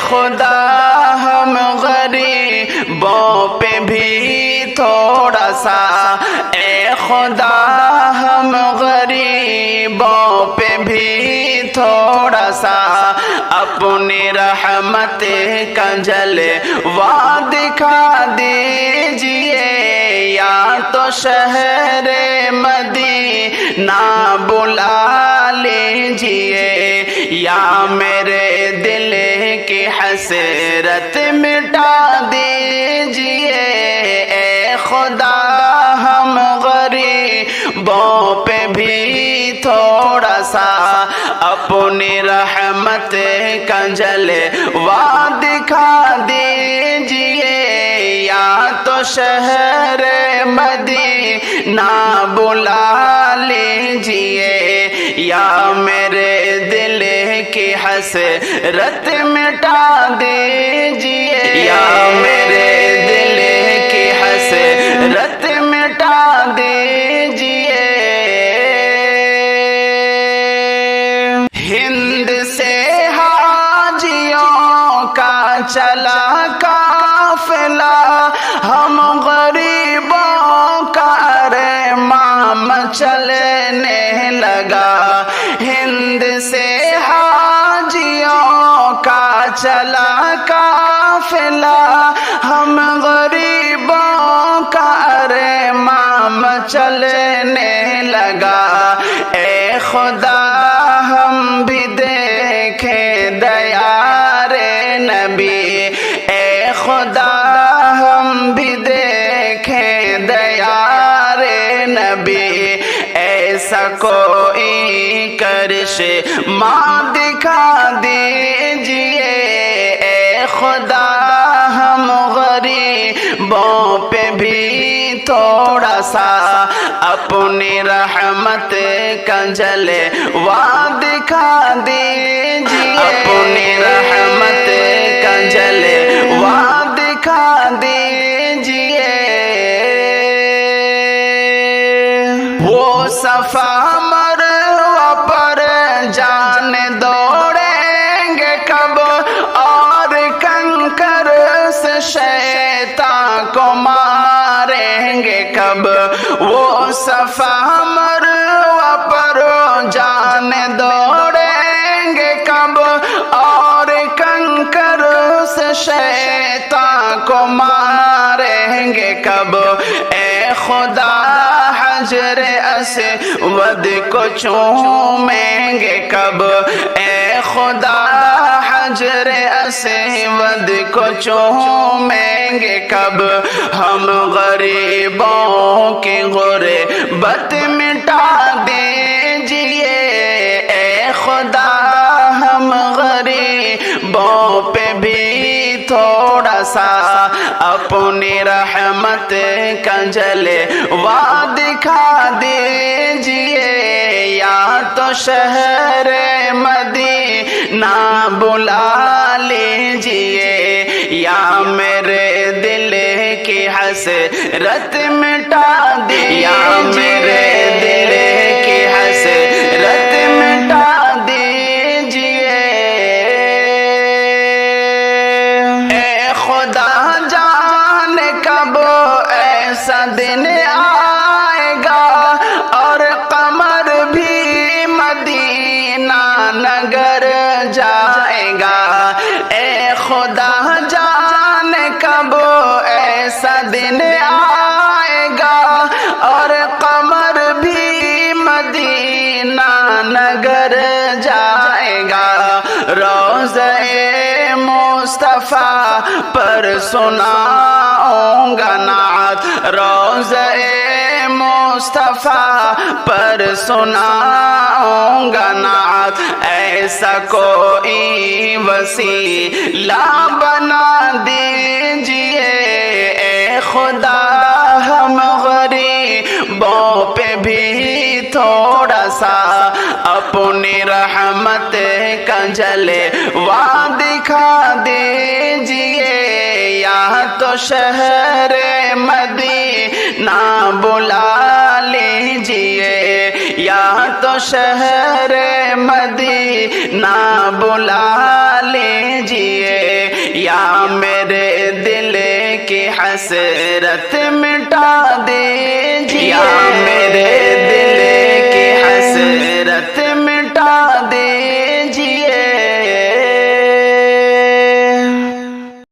خدا ہم غریبوں پہ بھی تھوڑا سا، اے خدا ہم غریبوں پہ بھی تھوڑا سا اپنی رحمت کا جلوہ دکھا دیجئے، یا تو شہر مدینہ بلا لیجئے، یا میرے دل کی حسرت مٹا دیجئے، اے خدا ہم غریبوں پہ بھی تھوڑا سا اپنی رحمت کا جلوہ دکھا دیجئے، یا تو شہر مدینہ بلا لیجئے، یا میرے دل کی حسرت مٹا دیجئے، یا میرے دل کی حسرت مٹا دیجئے۔ ہند سے حاجیوں کا چلا قافلہ، ہم غریبوں کا ارمان چلنے لگا، ہند سے حاجیوں کا چلا قافلہ، ہم غریبوں کا ارمان چلنے لگا، اے خدا ہم بھی دیکھیں دیار نبی، اے خدا ہم بھی دیکھیں دیار نبی، ایسا کوئی کرشمہ دکھا دیجئے، اے خدا ہم غریبوں پہ بھی تھوڑا سا اپنی رحمت کا جلوہ دکھا دیجئے، اپنی رحمت کا جلوہ دکھا دیجئے۔ وہ صفا مروہ پر جان دوڑیں گے کب، اور کنکر سے شیطان کو ماریں گے کب، وہ صفا مروہ پر جان دوڑیں گے کب، اور کنکر سے شیطان کو ماریں گے کب، اے خدا حجر اسود کو چومیں گے کب، اے خدا حجر اسود کو چومیں گے کب، ہم غریبوں کی غربت مٹا دیجئے، اے خدا ہم غریبوں پہ بھی تھوڑا سا اپنی رحمت کا جلوہ دکھا دیجئے، یا تو شہر مدینہ بلا لیجئے، یا میرے دل کی حسرت مٹا دیجئے، یا میرے دل کی حسرت مٹا دیجئے۔ اے خدا جانے کب ایسا دن آئے گا، اور قمر بھی مدینہ نگر جائے گا، اے خدا جانے کب ایسا دن آئے گا، اور قمر بھی مدینہ نگر جائے گا، روضہ مصطفیٰ پر سناؤں گا نعت، روضہ مصطفیٰ پر سناؤں گا نعت، ایسا کوئی وسیلہ بنا دیجئے، اے خدا ہم غریبوں پہ بھی تھوڑا سا اپنی رحمت کا جلوہ دکھا دیجئے، یا تو شہر مدینہ بلا لیجئے، یا تو شہر مدینہ بلا لیجئے، یا میرے دل کی حسرت مٹا دیجئے یا میرے